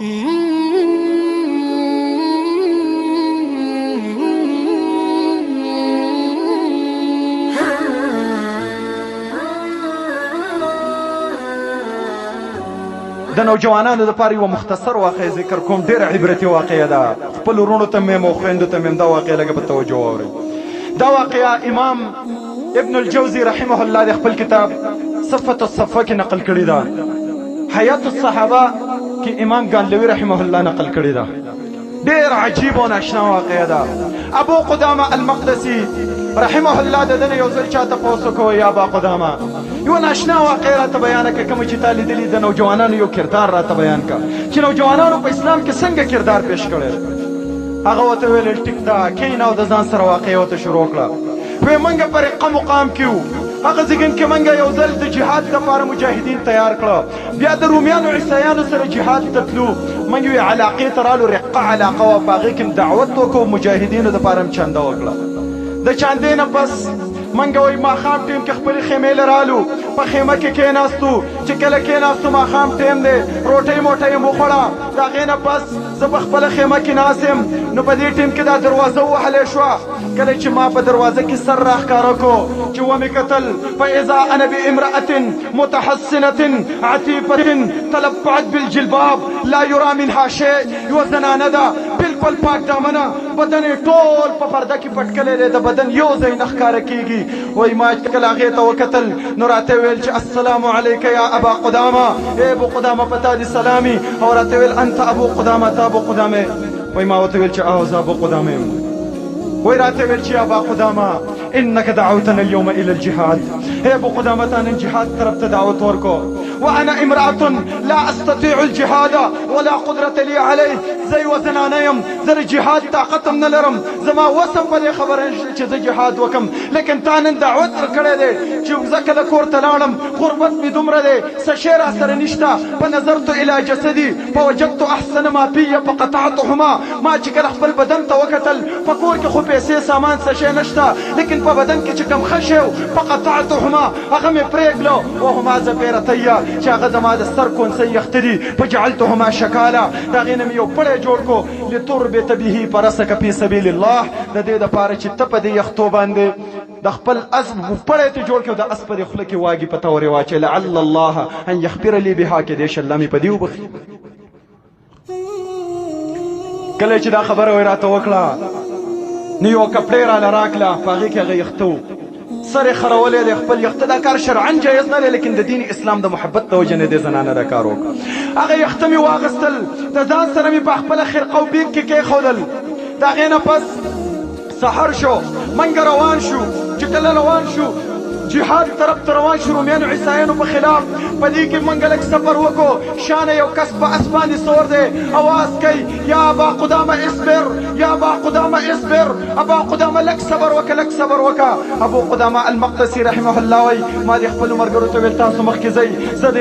د نوجوانانو دپاره یوه مختصر واقعه ذکر کوم، ډېره عبرتي واقعه ده. خپل وروڼو ته مې او خویندو ته مې دا واقعه لږه په توجه واورئ. دا واقعه امام ابن الجوزي رحمه الله د خپل کتاب صفة الصفة کې نقل کړې ده. حیات الصحابه کې امام ګانلوي رحمه الله نقل کړې ده. ډېر عجیب او ناشنا واقعه ده. ابو قدامه المقدسي رحمه الله د دنه یو ځل چاته پوښتنه کوي، یا ابا قدامه یو ناشنا واقعه راته بیان کړه، کوم چې تا لیدلي د نوجوانانو یو کردار راته بیان کړه چې نوجوانانو په اسلام کې څنګه کردار پیش کړی. هغه ورته ویل ټیک ده، کښېنه او د ځان سره واقعه ورته شروع کړه. وایي موږ په رقه مقام کې وو، هغه ځګن کې موږ یو ځل د جهاد لپاره مجاهدین تیار کړه، بیا د رومیانو عیسایانو سره جهاد ته تلو. موږ یوې علاقې ته رالو، رقه علاقه وه، په هغې کې دعوت وکړو، مجاهدینو دپاره م چنده وکړه. د چندې نه پس منګه وای ماښام ټیم کې خپلې خیمې له رالو، په خیمه کې کېناستو. چې کله کېناستو ماښام ټیم دی، روټۍ موټۍ یې وخوړه. د هغې نه پس زه په خپله خیمه کې ناست یم، نو په دې ټیم کې دا دروازه ووهلې شوه. کله چې ما په دروازه کې سر راښکاره کړو چې ومې کتل، فاذا انا بامرأة متحسنة عفیفة تلبعت بالجلباب لا یرا منها شیء. یوه زنانه ده بالکل پاک دامنه، بدن یې ټول په پرده کې پټ کړی دی، د بدن یو ځای نه ښکاره کېږي. وایي ما چې کله هغې ته وکتل نو راته ویل چې السلام علیک یا ابا قدامه، ای ابو قدامه په تا دې سلامي. او راته ویل انت ابو قدامه، ته ابو قدامه. وایي ما ورته ویل چې او زه ابو قدامه یم. وایي راته ویل چې ابا قدامه انك دعوتنا اليوم الى الجهاد، ای ابو قدامه تا نن جهاد طرف ته دعوت ورکو. وانا امرأة لا استطيع الجهاد ولا قدرة لي عليه. زه یوه زنانه یم، زه د جهاد طاقت هم نه لرم، زما وس هم په دې خبره نشته چې زه جهاد وکړم. لیکن تا نن دعوت راکړی دی چې زه کله کور ته لاړم، غربت مې دومره دی، څه شی راسره نشته. فنظرت الى جسدي فوجدت احسن ما فی فقطعتهما. ما چې کله خپل بدن ته وکتل، په کور کې خو پیسې سامان څه شی نشته، لیکن په بدن کې چې کوم ښه شی و فقطعتهما، هغه مې پرېږدلو. وهما زفیرتیه، چې هغه زما د سر کونڅۍ یخته دي. فجعلتهما شکالا، د هغې نه مې یو پړی جوړ کړو. لتربط به فرسک فی سبیل الله، د دې دپاره چې ته په دې یختو باندې د خپل اسب پړی ته جوړ کړو، د اسب په دې خوله کې واګي په تورې واچوې. لعل الله ان یخبر لی بها، کیدای شي الله مې په دې وبخي. کله چې دا خبره وی راته وکړه نو یوه کپړۍ راله راکړه، په هغې کې هغه یخته و، سر یې خرولی دی خپل یخته. دا کار شرعن جایز نه دی، لیکن د دین اسلام د محبت د وجې نه دې زنانه دا کار وکړه. هغه یخته مې واخیستل، د ځان سره مې په خپله خرقه او بیګ کې کېښودل. د هغې نه پس سحر شو، منګه روان شو. چې کله روان شو جهاد طرف ته روان شو، رومیانو عیسایانو په خلاف. په دې کې موږ لږ سفر وکړو. شانه یو کس په اسب باندې سور دی، اواز کوي یا ابا قدامه اصبر، یا ابا قدامه اصبر. ابا قدامه لږ صبر وکړه، لږ صبر وکړه. ابو قدامه المقدسي رحمه الله وایي ما دې خپلو ملګرو ته ویل تاسو مخکې ځئ، زه د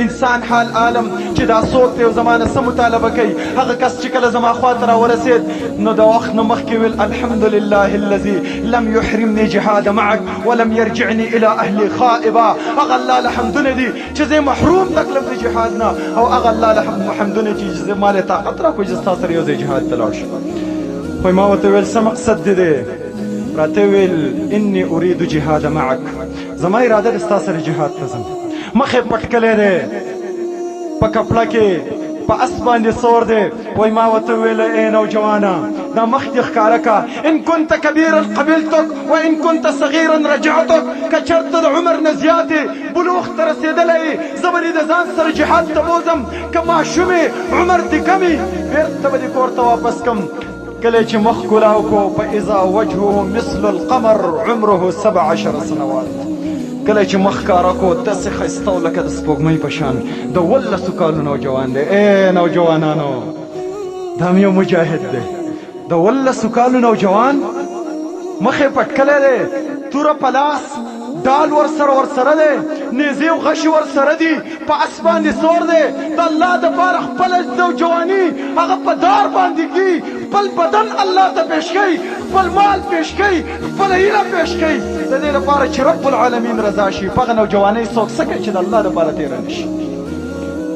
انسان حال عالم چې دا څوک دی او زما نه څه مطالبه کوي. هغه کس چې کله زما خوا ته راورسېد نو د وخت نه مخکې ویل الحمد لله الذي لم يحرمني جهاد معك ولم يرجعني الى اهلي خائبا. هغه الله الحمدونه دي چې زه محروم تکلم د جهاد نه، او هغه الله الحمدونه چې زه مال طاقت راکوي چې ستا سره یو ځای جهاد ته لاړ شم. خو ما ورته ویل څه مقصد دې دی؟ راته ویل اني اريد جهاد معك، زما اراده ده ستا سره جهاد ته ځم. مخ یې پټ کلی دی، په کپړه کې په اس باندې سور دی. وای ما ورته ویل ای نوجوانه دا مخ دې ښکاره که، ان كنت كبيرا قبلتك وان كنت صغيرا رجعتك. که چېرته د عمر نه زیاتې بلوغ ته رسېدلی زه به دې د ځان سره جهاد ته بوځم، که ماشوم عمر دې کمي بېرته به دې کور ته واپس کم. کله چې مخ کلاو کو فاذا وجهه مثل القمر عمره 17 سنوات. کله چې مخ کاره کو داسې ښایسته و لکه د سپوږمۍ په شان. د 18 کالو نوجوان دی. ای نوجوانانو دا هم یو مجاهد دی، د 18 کالو نوجوان مخ یې پټ کلی دی، توره په لاس، ډال ورسره دی، نیزې او غشې ورسره دي، په اس باندې سور دی. د الله دپاره خپله نوجواني هغه په دار باندې ږدي، خپل بدن الله ته پیش کوي، خپل مال پیش کوي، خپله هیله پیش کوي، د دې لپاره چې رب العالمین رضا شي. په هغه نوجوانۍ څوک څه کوي چې د الله دپاره تېره نه شي.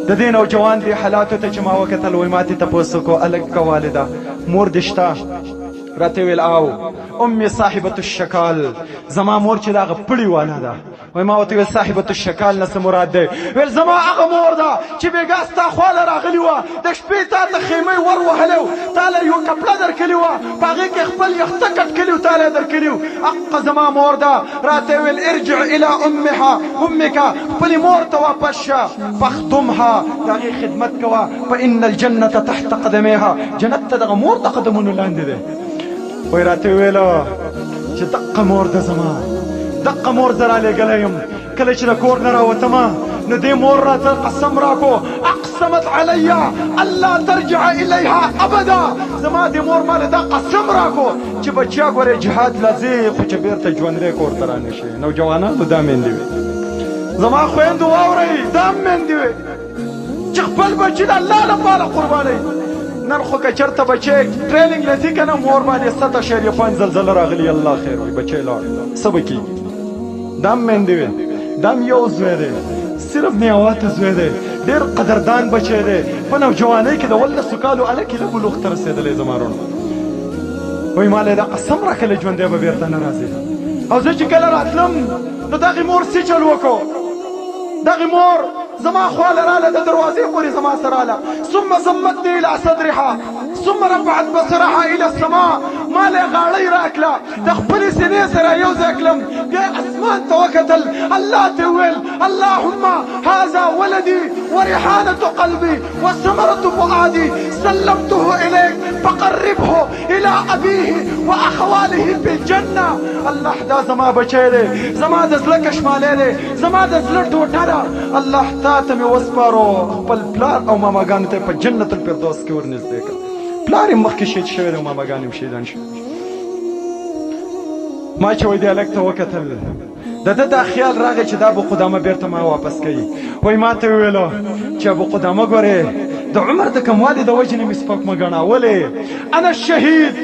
د دې نوجوان دې حالاتو ته چې ما وکتل وایي ما تې تپوس وکړو هلک که والده مور دې شته راته ویل او امي صاحبة الشکال زما مور چې د هغه پړي والا ده وای ما ورته ویل صاحبة الشکال نه څه مراد دی ویل زما هغه مور ده چې بېګا ستا خواله راغلې وه د شپې تا ته خیمۍ ور وهلی و تا له یوه کپړه درکلې وه په هغې کې خپل یخته کټ کلي و تا له یې درکلي و حقه زما مور ده راته ویل ارجع الى امک خپلې مور ته واپس شه فخدمها د هغې خدمت کوه فان الجنة تحت قدمیها جنت ته دغه مور د قدمونو لاندې دی وای راته ویله چې دقه مور ده زما دقه مور زه رالېږلی یم کله چې د کور نه راوتمه نو دې مور راته قسم راکو اقسمت علی الله ترجع الیها ابدا زما دې مور ماله دا قسم راکو چې بچیا ګورې جهاد لا ځې خو چې بېرته ژوندی کور ته رانشي نوجوانانو دا میندې وي زما خویندو واورئ دا میندې وي چې خپل بچي د الله لپاره قربانوي نن خو که چېرته بچی ټریننګ له ځي که نه مور باندې 7.5 زلزله راغلي الله خیر وي بچی لاړ څه به کېږي دا هم میندې وي دا هم یو زوی دی صرف میواته زوی دی ډېر قدردان بچی دی په نوجوانۍ کې د 18 کالو هلک یې له بلوغ ته رسېدلی زما وروڼه وایي ما له دا قسم راکړی ژوندی به بېرته نه راځي او زه چې کله راتلم نو دغې مور څه چل وکړو دغې مور زما خواله راله د دروازې پورې زما سره راله ثم ضمتني الى صدرها ثم رفعت بصرها الى السماء ما له غاړۍ راکړه د خپلې سینې سره یو ځای کړم بیا اسمان ته وکتل الله ته وویل اللهم هذا ولدي وريحانة قلبي وثمرة فؤادي سلمته اليك فقربه الى ابيه واخواله في الجنة الله دا زما بچی دی زما د زړه کشمالی دی زما د زړه ټوټه ده الله تا ته مې وسپارو خپل پلار او ماماګانو ته په جنت الفردوس کې ورنږدې کړه پلار یې مخکې شهید شوی دی او ماماګان یې شهیدان شوي ما چې وایي دې هلک ته وکتل د ده دا خیال راغی چې دا ابو قدامه بیرته ما واپس کوي وایي ما ته وویلو چې ابو قدامه ګورې د عمر د کموالي د وجې نه مې سپک مه ګڼه ولې انا الشهید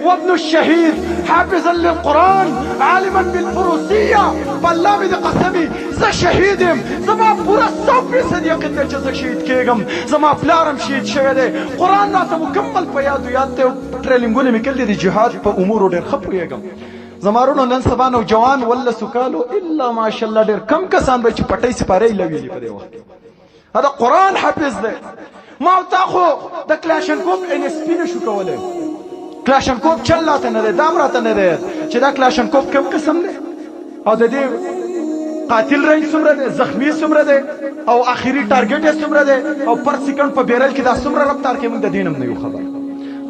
وابن الشهيد حافظا للقرآن عالما بالفروسية بالله مې د قسمي زه شهید یم زما پوره 100% یقین دی چې زه شهید کېږم زما پلار هم شهید شوی دی قرآن راته مکمل په یاد دی او ټریننګونه مې کړي دي د جهاد په امورو ډېر ښه پوهېږم زما وروڼو نن سبا نوجوان 18 کالو الا ماشاءالله ډېر کم کسان به چې پټۍ سپارې لویلي په دې وخت کې دا قرآن حافظ دی ما او تا خو د کلاشنکوف NSP نشو کولی کلاشنکوف چل راته نه دی دام راته نه دی چې دا کلاشنکوف کم قسم دی او د دې قاتل رنج څومره دی زخمی څومره دی او آخري ټارګټ یې څومره دی او پر سیکنډ په بیرل کې دا څومره رفتار کوي موږ د دې هم نه یو خبر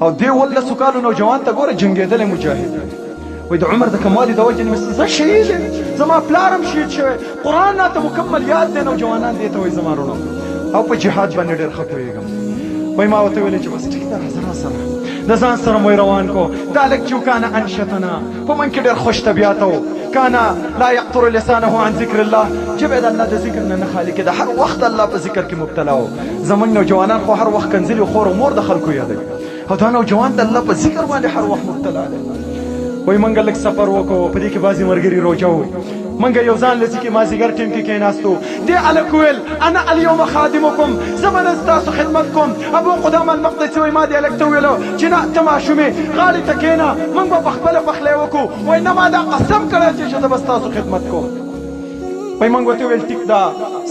او دې 18 کالو نوجوان ته ګوره جنګېدلی مجاهد وایي د عمر د کموالي د وجې نه زه شهید یم زما پلار هم شهید شوی قرآن راته مکمل یاد دی نوجوانان دې ته وایي زما وروڼو او په جهاد باندې ډېر ښه پوهېږم وایي ما ورته ویلې چې بس ټیک ده راځه راسره د ځان سره مو روان کو دا هلک چې کانه انشطنا په من کې ډېر خوش طبیعته و کانه لا یقطر لسانه عن ذکر الله ژبه د الله د ذکر نه نه خالي کېده هر وخت الله په ذکر کې مبتلا و زموږ نوجوانان خو هر وخت کنځلي خور او مور د خلکو یادوي او دا نوجوان د الله په ذکر باندې هر وخت مبتلا دی وایي موږ لږ سفر وکړو په دې کې بعضې ملګري روژه وي موږ یو ځان لسی کې مازدیګر ټیم کې کېناستو دې هلک ویل انا اليوم خادمکم زه به نن ستاسو خدمت کوم ابو قدامه المقدسي وایي ما دې هلک ته وویلو چې نه ته ماشومې غاړې ته کښېنه موږ به په خپله پخلی وکړو وایي نه ما دا قسم کړی چې زه به ستاسو خدمت کوم وایي موږ ورته وویل ټیک ده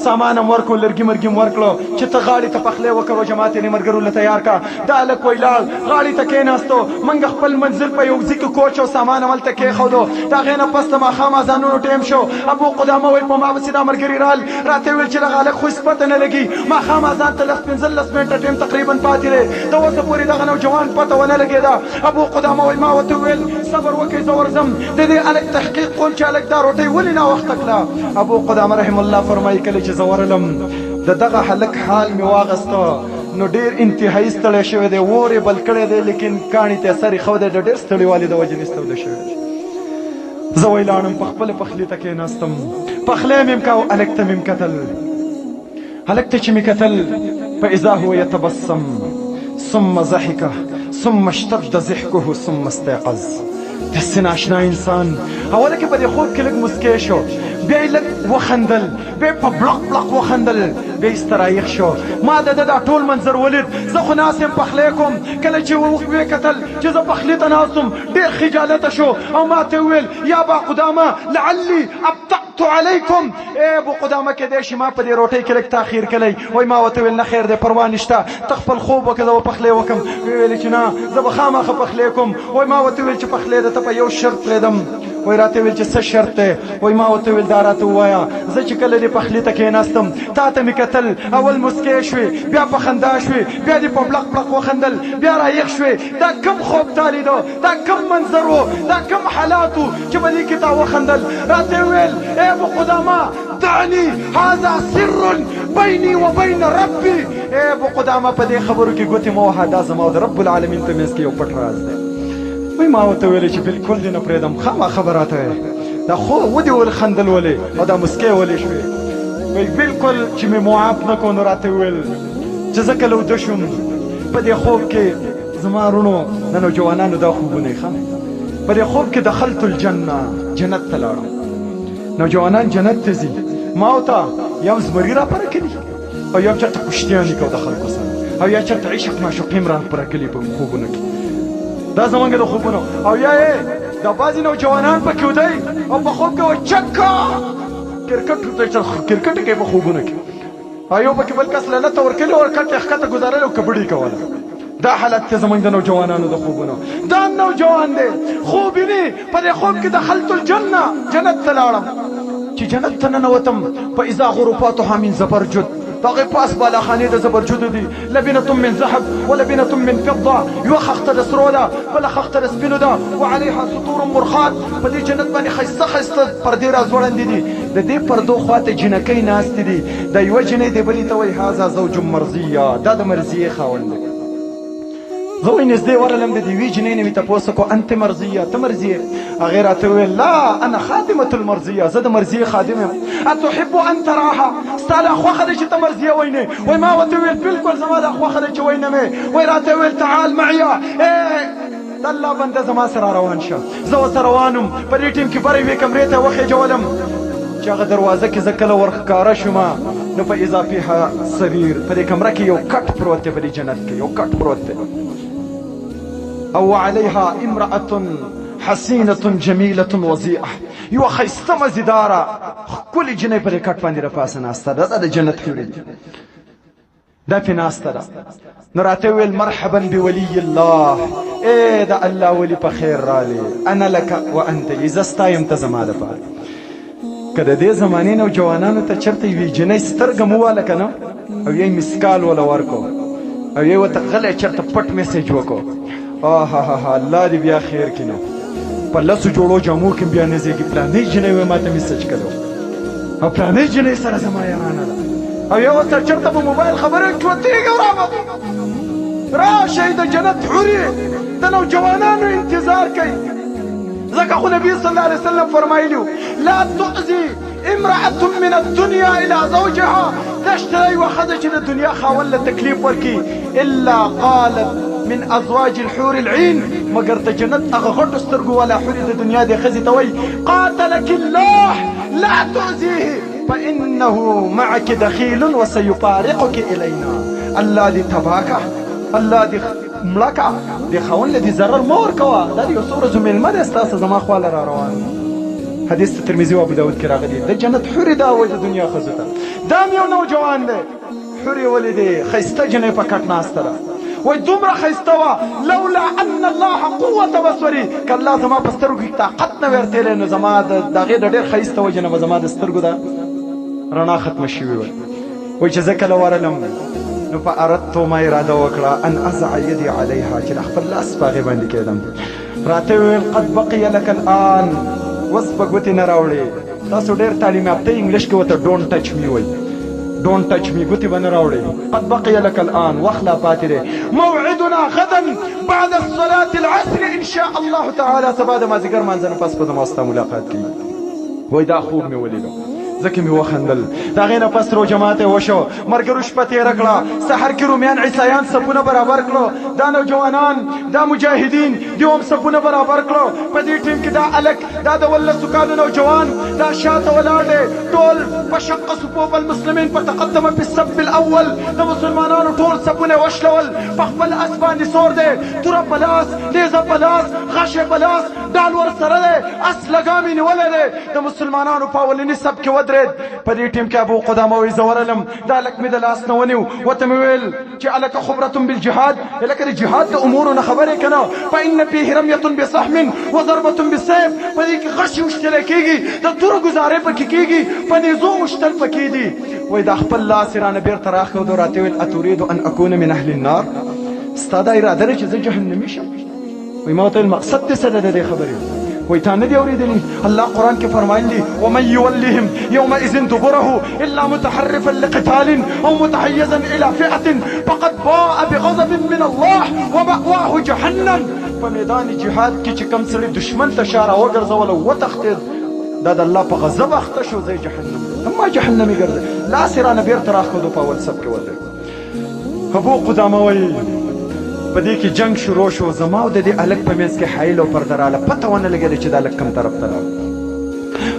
سامان هم ورکړو لرګي مرګي هم ورکړو چې ته غاړې ته پخلی وکړو جماعت یې ملګرو له تیار کړه دا هلک وایي لاړ غاړې ته کېناستو موږ خپل منزل په یو ځای کې کوچ او سامان هملته کېښودو د هغې نه پس د ماښام اذانونو ټیم شو ابو قدامه وایي په ما پسې دا ملګري رال راته یې ویل چې دغه هلک خو هېڅ پته نه لګي ماښام اذان ته 15 منټه ټیم تقریبا پاتې دی د اوسه پورې دغه نوجوان پته ونه لګېده ابو قدامه وایي ما ورته وویل صبر وکړئ زه ورځم د دې هلک تحقیق کوم چې هلک دا روټۍ ولې ناوخته کړه ابو قدامه رحم الله فرمایي کله چې زه ورغلم د دغه هلک حال مې واغسته نو ډېر انتهایي ستړی شوی دی اور یې بل کړی دی لیکن کاڼي ته سر ایښودی د ډېر ستړیوالي د وجې نه ستولی شوی دی زه وایي لاړم په خپله پخلي ته کېناستم پخلی مې م کو هلک ته مې م کتل هلک ته چې مې کتل فاذا هو يتبسم ثم ضحك ثم اشتد ضحكه ثم استيقظ داسې ناشنا انسان اوله کې په دې خوب کې لږ مسکی شو بیا یې لږ وخندل، بیا یې په بلق بلق وخندل، بیا یې سترایښ شو. ما د ده دا ټول منظر ولید. زه خو ناست یم پخلی کوم. کله چې ویې کتل چې زه پخلي ته ناست وم ډېر خجالته شو او ما ته وویل یا با قدامه لعلي ابطأت علیکم. ای ابو قدامه کیدای شي ما په دې روټۍ کې لږ تاخیر کلی. وایي ما ورته ویل نه خیر دی پروا نشته، ته خپل خوب وکړه زه به پخلی وکړم. ویل چې نه زه به خامخا پخلی کوم. وایي ما ورته ویل چې پخلی ده ته په یو شرط پرېږدم. وای راته ویل چې څه شرط دی؟ وای ما ورته ویل دا راته ووایه زه چې کله دې پخلي ته کېناستم تا ته مې کتل، اول مسکۍ شوې، بیا په خندا شوې، بیا دې په بلق بلق وخندل، بیا رایښ شوې. دا کم خوب تا لیده؟ دا کم منظر و؟ دا کم حالات و چې په دې کې تا وخندل؟ راته ویل ای ابو قدامه دعني هذا سر بيني وبين ربي. ای ابو قدامه په دې خبرو کې ګوتې مه وهه، دا زما او د رب العالمین په منځ کې یو پټ راز دی. وای ما ورته ویلې چې بالکل دې نه پرېږدم، خامخا راته وایې دا خو ودې ول خندل ولې او دا مسکۍ ولې شوې؟ وای بالکل چې مې معاف نه کړو نو راته وویل چې زه کله وده شوم په دې خوب کې زما وروڼو د نوجوانانو دا خوبونه یې ښه په دې خوب کې دخلت الجنه، جنت ته لاړم. نوجوانان جنت ته ځي، ما ورته یو زمري را پره کړي او یو چېرته کشتیانې کوو د خلکو سره او یا چېرته عشق معشوقیم را پره کړي په خوبونو کې. دا زمونږ د خوبونو. او یا یې دا بعضې نوجوانان پکې ودی او په خوب کې وایي چکه کرکټ کوي په خوبونو کې، او یو پکې بل کس لنته ورکړي او کټ یې ښکته ګزارلی او کبډي کوله. دا حالت دی زمونږ د نوجوانانو د خوبونو. دا نوجوان دی خوب ویني په دې خوب کې دخلت الجنه، جنت ته لاړم. چې جنت ته ننوتم فاذا غرفاتها من زبرجد، هغې پاس بالاخانې د زبرجدو دي، لبنة من ذهب ولبنة من فضه، یوه خښته د سرو ده بله خښته د سپینو ده، وعليها سطور مرخات. په دې جنت باندې ښایسته ښایسته پردې راځوړندې دي، د دې پردو خواته جنکۍ ناستې دي، د یوه جنۍ دی بلې ته وایي هذا زوج مرضیه، دا د مرضیې خاوند دی. زه وایي نږدې ورغلم د دې یوې جنۍ نه مې تپوس وکړو انت مرضیه، ته مرضیې؟ هغې راته وویل لا انا خادمة المرضیه، زه د مرضیې خادم یم. اتحب ان تراها، ستا دا خوښه ده چې ته مرضیه وینې؟ وایي ما ورته وویل بالکل زما دا خوښه ده چې وینم یې. وایي راته وویل تعال معیا، د الله بنده زما سره روان شه. زه ورسره روان وم، په دې ټیم کې بره یوې کمرې ته وخېجولم چې هغه دروازه کې زه کله ورښکاره شوم نو فاذا فيها سریر، په دې کمره کې یو کټ پروت دی، په دې جنت کې یو کټ پروت دی. او عليها امرأة حسينة جميلة وضيئة، یوه ښایسته مزیداره ښکلې جنۍ په دې کټ باندې راپاسه ناسته ده، دا د جنت حورې دي، دا پې ناسته ده. نو راته وویل مرحبا بولي الله، ای د الله ولي په خیر رالې، انا لک وانت لي، زه ستا یم ته زما دپاره. که د دې زمانې نوجوانانو ته چېرته یوې جنۍ سترګه مو واله که نه او یې مسکال وله ورکو او یې ورته غلی چېرته پټ میسیج وکړو، آها الله دې بیا خیر کړي. نو په لسو جوړو جامو کې بیا نه زیږي پلانۍ جنۍ وایي ما ته میسج کړی او پلانۍ جنۍ سره زما یارانه ده، او یو ورسره چېرته په موبایل خبرې چوتېږي او راشئ د جنت حورې د نوجوانانو انتظار کوي. ځکه خو نبي صلی الله علیه وسلم فرمایلي لا تؤذي امرأة من الدنيا إلى زوجها، تشتري یوه ښځه چې د دنیا خاوند له تکلیف ورکړي الا قالت من ازواج الحور العين، مگر د جنت هغه غټو سترګو والا حورې د دنیا د ښځې ته وایي قاتلك الله لا تؤذيه فانه معك دخيل وسيفارقك الينا. الله دې تباه کړه، الله دې مړه کړه، دې خاوند له دې ضرر مه ورکوه، دا د یو څو ورځو مېلمه دی ستاسو زما خواله را روان. حدیث ترمذي او ابو داود کې راغلی د جنت حورې دا وایي د دنیا ښځو ته. دا هم یو نوجوان دی، حورې ولې دی ښایسته جنۍ په کټ ناسته ده، وای دومره ښایسته وه لولا ان الله قوة بصري، که الله زما په سترګو کې طاقت نه وی ورتېلی نو زما د هغې د ډېر ښایسته وجې نه به زما د سترګو د رڼا ختمه شوې وه. وایي چې زه کله ورغلم نو فاردتو ما اراده وکړه ان ازع یدي علیها، چې د خپل لاس په هغې باندې کېدم. راته ویل قد بقي لك الآن، اوس به ګوتې نه راوړې. تاسو ډېر تعلیم یافته انګلیش کې ورته ډونټ ټچ می وایي، ډونټ ټچ می، ګوتې به نه راوړې. قد بقي لك الآن، وخت لا پاتې دی. موعدنا غدا بعد الصلاة العصر ان شاء الله تعالی، سبا د مازدیګر مانځه نه پس به زما ستا ملاقات کوي. وایي دا خوب مې ولیدو، ځکه مې وخندل. د هغې نه پس روژه ماتی وشو، ملګرو شپه تېره کړه، سحر کې رومیان عیسایان صفونه برابر کړو، دا نوجوانان دا مجاهدین دوی هم صفونه برابر کړو. په دې ټیم کې دا الک دا د 18 کالو نوجوان دا شاته ولاړ دی، ټول فشق صفوف المسلمین فتقدم بالصف الاول. د مسلمانانو ټول صفونه وشلول، په خپل اس باندې سور دی، توره په لاس، نیزه په لاس، غشې په لاس، ډال ورسره دی، اس لګام یې نیولی دی. د مسلمانانو په اولني صف کې ودرېد. په دې ټیم کې ابو قدامه وایي زه ورغلم، دا هلک مې د لاس نه ونیو، ورته مې ویل چې هلکه خبرة بالجهاد، لکه د جهاد د امورو نه خبرې که نه. فإن فيه رمية بصحم وضربة بالسيف، په دې کې غشې وشتلی کېږي، د تورو ګزارې پکې کېږي، په نیزو وشتل پکې دي. وایي دا خپل لاس یې رانه بېرته راښود او راته ویل اتريد ان اكون من اهل النار، ستا دا اراده ده چې زه جهنمي شم؟ وایي ما ورته ویل مقصد دې څه ده د دې خبرې؟ وایي تا نه دي اورېدلي الله قرآن کې فرمایلي ومن يولهم يومئذ دبره الا متحرفا لقتال او متحيزا الى فئة فقد باء بغضب من الله ومأواه جهنم. په میدان جهاد کې چې کوم سړي دشمن ته شا راوګرځول او وتښتېد، دا د الله په غضب اخته شو، ځای جهنم اما جهنمي ګرځي. لاس یې رانه بېرته راښودو، په اول صف کې ودرېد. ابو قدامه وایي په دې کې جنگ شروع شو، زما او د دې هلک په منځ کې حایل او پرده راغله، پته ونه لګېده چې دا هلک کوم طرف ته لاړ.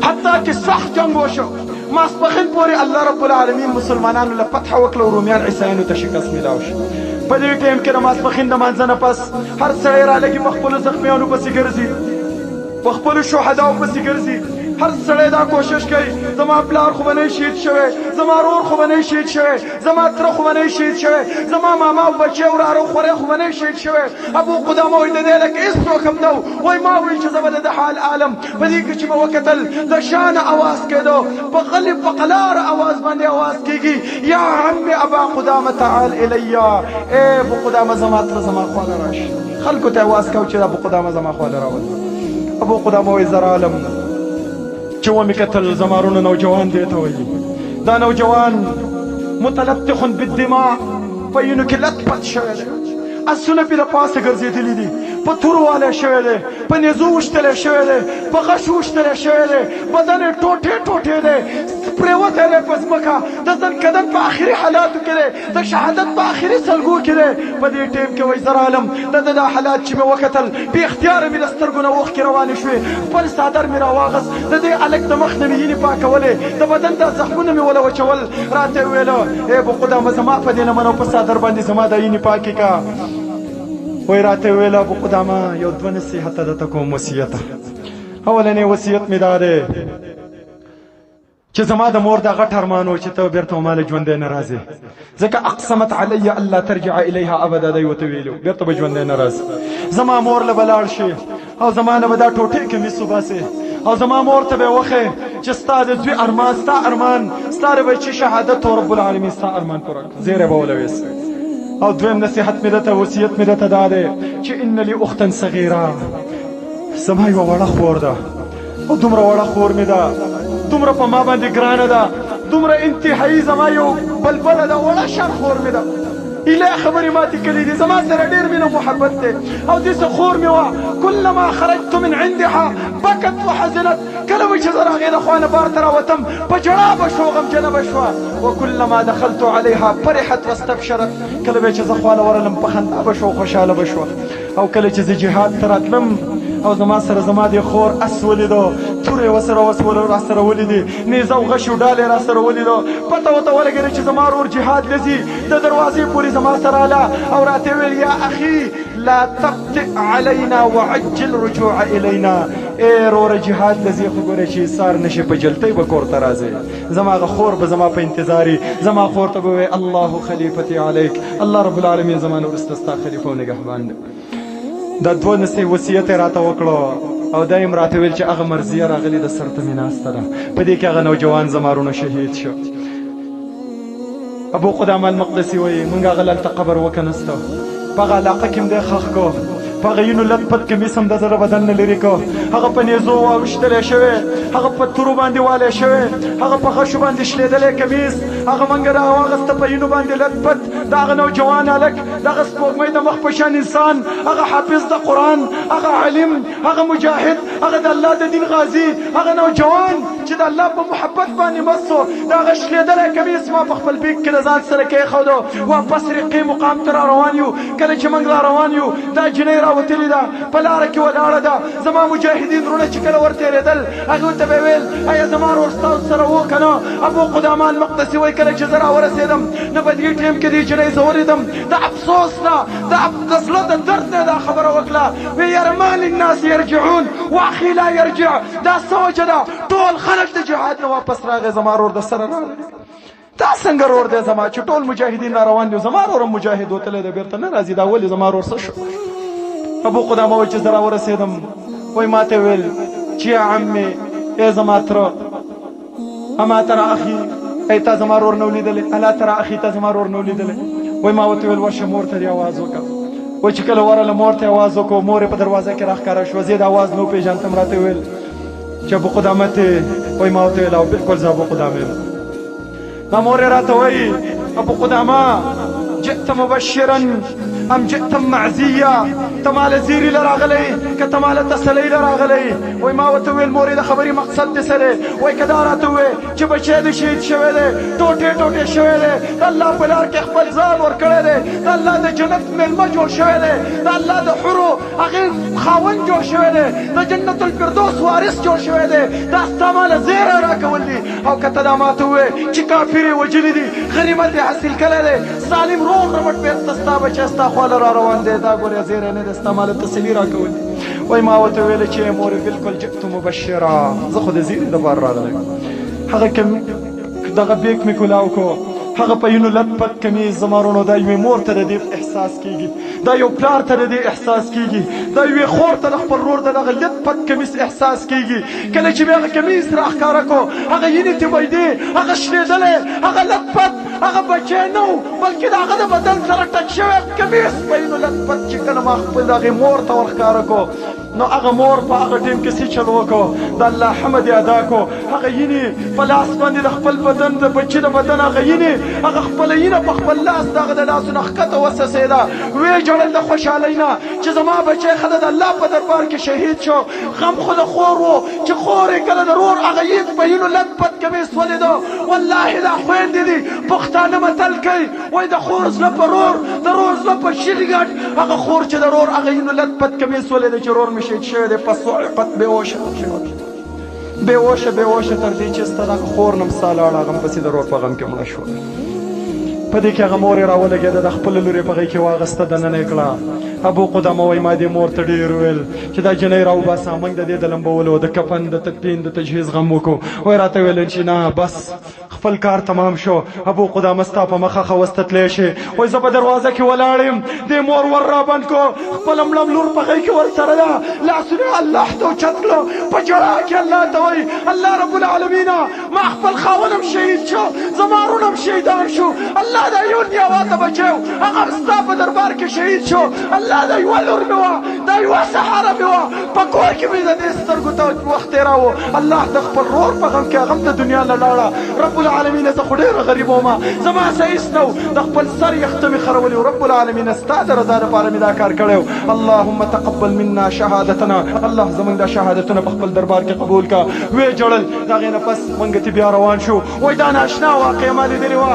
حتی چې سخت جنگ وشو، ماسپښین پورې الله رب العالمین مسلمانانو له فتح وکړه او رومیان عیسایانو ته شکست میلاو شو. په دې ټایم کې د ماسپښین د مانځه نه پس هر سړی رالګي، په خپلو زخمیانو پسې ګرځي، په خپلو شهداو پسې ګرځي. هر سړی دا کوشش کوي زما پلار خو به نه شهید شوی، زما رور خو به نه شهید شوی، زما تره خو به نه شهید شوی، زما ماما او بچی او وراره او خوری خو به نه شهید شوی. ابو قدامه وایي د دې هلک هېڅوک هم نه و. وایي ما ویل چې زه به د حال عالم په دې کې چې به وکتل د شانه اواز کېدو، په غلې په قلاره اواز باندې اواز کېږي یا عم ابا قدامه تعال الیا، ای ابو قدامه زما تره زما خواله راشه. خلکو ته اواز کو چې ابو قدامه زما خواله راول. ابو قدامه وایي زه رالم چې ومې کتل زمارونه نوجوان دی ته وایي دا نوجوان متلطخ بالدماء، په وینو کې لت پت شوی دی، اسونه پې د پاسه ګرځېدلي دي، په تورو والی شوی دی، په نیزو وشتلی شوی دی، په غش وشتلی شوی دی، بدن یې ټوټې ټوټې دی، پرېوتی دی په ځمکه، د ځنکدن په آخري حالاتو کې دی، د شهادت په آخري سلګو کې دی. په دې ټیم کې وایي زه رالم، د ده دا حالات چې مې وکتل بې اختیاره مې د سترګو نه اوښکې روانې شوې، خپل څادر مې راواغست، د دې هلک د مخ نه مې وینې پاکولې، د بدن دا زخمونه مې وله وچول. راته یې ویله ای ابو قدامه زما په دې نه منو، په څادر باندې زما دا وینې پاکې که. وایي راته یې ویله ابو قدامه یو دوه نصیحته درته کوم وصیته. اولنی وصیت مې دا دی چې زما د مور دا غټ ارمان و چې ته بېرته ماله ژوندی نه راځې، ځکه اقسمت علی الله ترجع الیها ابدا دی ورته ویلي و بېرته به ژوندی نه راځي. زما مور له به لاړ شي او زما نه به دا ټوټې کمیس وباسې او زما مور ته به یې وښې چې ستا د زوی ارمان ستا ارمان ستا د بچي شهادت و رب العالمین ستا ارمان پوره کړه، زیری به ولویست. او دویم نصیحت مې درته وصیت مې درته دا دی چې ان لی اختا صغیره، زما یوه وړه خور ده او دومره وړه خور مې ده، دومره په ما باندې ګرانه ده، دومره انتهایی زما یو بلبله ده، وړه شر خور مې ده. ایله خبرې ماتې کړي دي، زما سره ډېر مینه محبت دی. او داسې خور مې وه کلما خرجت من عندها بکت وحزنت، کله به چې زه د هغې د خوا نه بار ته راوتم په ژړا به شو، غمجنه به شوه. وکلما دخلت علیها فرحت واستبشرت، کله به چې زه خواله ورغلم په خندا به شو، خوشحاله به شوه. او کله چې زه جهاد ته راتلم او زما سره زما د خور اس ولیدو، تورې ورسره راسره ولیدې، نیزه او غش او ډال یې راسره ولیدو، پته ورته ولګېده چې زما ورور جهاد له ځي، د دروازې پورې زما سره راله او راته ویل یا اخي لا تبطئ علینا وعجل رجوع الینا، ای وروره جهاد له ځي خو ګورې چې ایثار نشي په جلتۍ به کور ته راځې. زما هغه خور به زما په انتظار وي، زما خور ته به وایي الله خلیفتي علیک، الله رب العالمین زما نه وروسته ستا خلیفه او نګهبان دی. دا دوه نصیح وصیت یې راته وکړو او دا یې راته ویل چې هغه مرضیه راغلې د سر ته مې ناسته ده، په دې کې هغه نوجوان زمارونه شهید شو. ابو قدامه المقدسي وایي موږ هغه هلته قبر وکنسته، په هغه علاقه کې م دی ښخ کو، په هغه یینو لت پت کمیس هم د زړه بدن نه لرې کو، هغه په نیزو واوښتلی شوی، هغه په تورو باندې والی شوی، هغه په غشو باندې شلېدلی کمیس، هغه منګه راواغسته په یینو باندې لت پت، دغه نوجوان هلک دغه سپوږمۍ د مخ په شان انسان، هغه حافظ د قرآن، هغه عالم، هغه مجاهد، هغه د الله د دین غازي، هغه نوجوان چې د الله په محبت باندې مست و، د هغه شلېدلی کمیس ما په خپل بیک کې د ځان سره کېښودو. واپس رقې مقام ته را روان یو. کله چې موږ را روان یو دا جنۍ راوتلې ده، په لاره کې ولاړه ده. زما مجاهدین وروڼه چې کله ورتېرېدل هغوی ته به یې ویل ایا زما ورور ستاسو سره و که نه؟ ابو قدامه المقدسي وایي کله چې زه راورسېدم نه په دې ټیم کې دې جنۍ زه ولیدم، د افسوس نه د زړه د درد نه دا خبره وکړه، وی یاره ما للناس یرجعون واخي لا یرجع. دا څه وجه ده؟ ټول خلک د جهاد نه واپس راغی، زما ورور د سره راغی. دا څنګه ورور دی زما چې ټول مجاهدین را روان دي، زما ورور هم مجاهد وتلی دی بېرته نه راځي، دا ولې زما ورور څه شو؟ ابو قدامه وایي چې زه راورسېدم، وایي ما ته ویل چې یا عمې ای زما تره اما ترى اخي ای تا زما ورور نه ولیدلی، الا ترى اخي تا زما ورور نه ولیدلی؟ وایي ما ورته ویل ورشه مور ته دې اواز وکړه. وایي چې کله ورغله مور ته اواز وکړو، مور یې په دروازه کې راښکاره شوه، زه یې د اواز نه وپېژندم، راته ویل چې ابو قدامه ته؟ وایي ما ورته ویل او بلکل زه ابو قدامه یم. ما مور یې راته وایي ابو قدامه جئت مبشرا ام جئت معزيا؟ ته ماله زیري له راغلی که ته ماله تسلی له راغلی؟ وایي ما ورته ویل مورې د خبرې مقصد دې څه دی؟ وایي که دا راته ووایې چې بچی دې شهید شوی دی، ټوټې ټوټې شوی دی، د الله په لار کې خپل ځان ورکړی دی، د الله د جنت میلمه جوړ شوی دی، د الله د حورو هغې خاوند جوړ شوی دی، د جنت الفردوس وارث جوړ شوی دی، دا ستا ماله زیری راکول دي. او که ته دا ماته ووایې چې کافر یې وجلي دي، غنیمت یې حاصل کړی دی، ظالم روغ رمټ بېرته ستا بچی ستا خواله را روان دی، دا ګورې زیری نه دی، ستا ماله تسلي راکول دي. وایي ما ورته ویله چې مورې بلکل جئت مبشرا، زه خو د زیري دپاره راغلی. هغه دغه بیک مې کولاو کو، هغه په یونو لت پت کمیز زما وروڼو دا یوې مور ته د دې احساس کېږي، دا یو پلار ته د دې احساس کېږي، دا یوې خور ته د خپل ورور د دغه لت پت کمیز احساس کېږي. کله چې مې هغه کمیز راښکاره کو، هغه یینې تبیدې، هغه شلېدلی، هغه لت پت، هغه بچی نه و بلکې د هغه د بدن سره ټچ شوی کمیز په یونو لت پت چې کله ما خپل د هغې مور ته ورښکاره کو، نو هغه مور په هغه ټیم کې څه چل وکړو، د الله حمد یې ادا کو. هغه یینې په لاس باندې د خپل بدن د بچي د بدن هغه یینې، هغه خپله یینه په خپل لاس د هغه د لاسو نه ښکته وڅڅېده، ویې ژړل د خوشحالۍ نه چې زما بچی ښه د الله په دربار کې شهید شو. غم خو د خور و چې خور یې کله د رور هغه یید په یینو لت پت کمیس ولیدو. والله دا خویندې دي، پښتانه متل کوي وایي د خور زړه په رور، د رور زړه په شلګټ. هغه خور چې د رور هغه یینو لت پت کمیس ولیده چې رور مې شهید شوی دی، په صعقت بېهوشه بېهوشه بېهوشه تر دې چې ستا دغه خور نه ستا لاړه، هغه پسې د رور په غم کې مړه شوه. په دې کې هغه مور یې راولګېده، د خپله لور یې په غېږ کې واغسته، دننه یې کړه. ابو قدامه وایي ما دې مور ته ډېر ویل چې دا جنۍ راوباسه، موږ د دې د لمبولو د کفن د تکفین د تجهیز غم وکړو. وایي راته ویل چې نه بس خپل کار تمام شو، ابو قدامه ستا په مخه خوسته تلی شي. وایي زه په دروازه کې ولاړ یم، دې مور ور رابند کو، خپله مړه لور په غېږ کې ورسره ده، لاسونه الله ته اوچت کړه، په ژړا کې الله ته وایي الله رب العالمینه ما خپل خاوند هم شهید شو، زما وروڼه هم شهیدان شو، الله دا یو نیاوا ته بچی و هغه هم ستا په دربار کې شهید شو، الله دا یوه لور مې وه، دا یوه سهاره مې وه، په کور کې مې د دې سترګو ته وخت تېراوه. الله د خپل رور په غم کې هغه هم د دنیا نه لاړه. رب العالمین زه خو ډېره غریب وم، زما څه هېڅ نه و، د خپل سر یخته مې خرولي و. رب العالمین ستا د رضا لپاره مې دا کار کړی و. اللهم تقبل منا شهادتنا، الله زموږ دا شهادتونه په خپل دربار کې قبول کا. ویې ژړل، د هغې نه پس موږ ته بیا روان شو. وایي دا ناشنا واقعه ما لیدلې وه.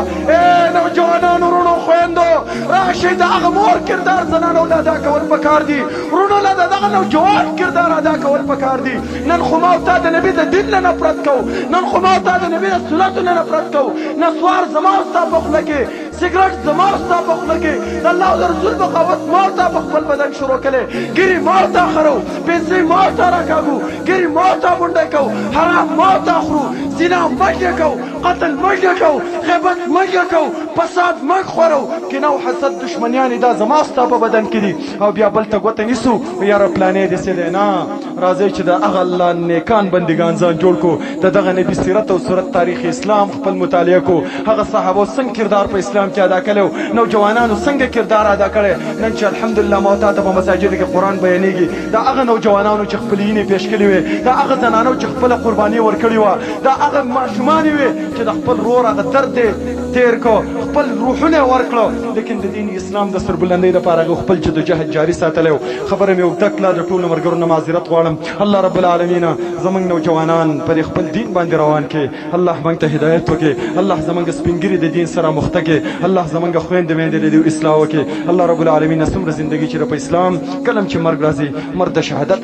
نوجوانانو وروڼو خویندو راشئ، د هغه مور کردار زنانو له ادا کول پکار دي، وروڼو له د دغه نوجوان کردار ادا کول پکار دي. نن خو ما او تا د نبي د دین نه نفرت کوو، نن خو ما او تا د نبي د سنتو نه نفرت کوو. نسوار زما او ستا په خوله کې، سګرټ زما او ستا په خوله کې، د الله او د رسول بغاوت ما او تا په خپل بدن شروع کړی، ګیرې ما او تا خرو، پیسې ما او تا راکاږو، ګیرې ما او تا بونډی کوو، حرام ما او تا خورو، زنا موږ یې کوو، قتل موږ یې کوو، غیبت موږ یې کوو، فساد موږ خورو، کینه او حسد دشمنیانې دا زما او ستا په بدن کې دي. او بیا بل ته ګوته نیسو یاره پلانې داسې دی. نه، راځئ چې د هغه الله نیکان بندګان ځان جوړ کړو، د دغه نبي سیرت او صورت تاریخ اسلام خپل مطالعه کو، هغه صحابو څنګه کردار په اسلام اسلام کې ادا کړو نوجوانانو څنګه کردار ادا کړی نن چې الحمدلله ما ته په مساجد کې قرآن بیانېږي دا هغه نوجوانانو چې خپلې وینې پیش کړې وې دا هغه زنانو چې خپله قرباني ورکړې وه دا هغه ماشومانې وې چې د خپل ورور هغه درد تیر کو خپل روحونه ورکړو لیکن د دین اسلام د سربلندۍ لپاره هغه خپل جدوجهد جاري ساتلی خبره مې اوږده کړه د ټولو ملګرو نه معذرت غواړم الله رب العالمین زموږ نوجوانان پر خپل دین باندې روان کړي الله موږ ته هدایت وکړي الله زموږ سپینګري د دین سره مخته کړي الله زموږ خویندې میندې د دې اصلاح وکړي الله رب العالمین څومره زندګي چې په اسلام کلم چې مرګ راځي مرګ د شهادت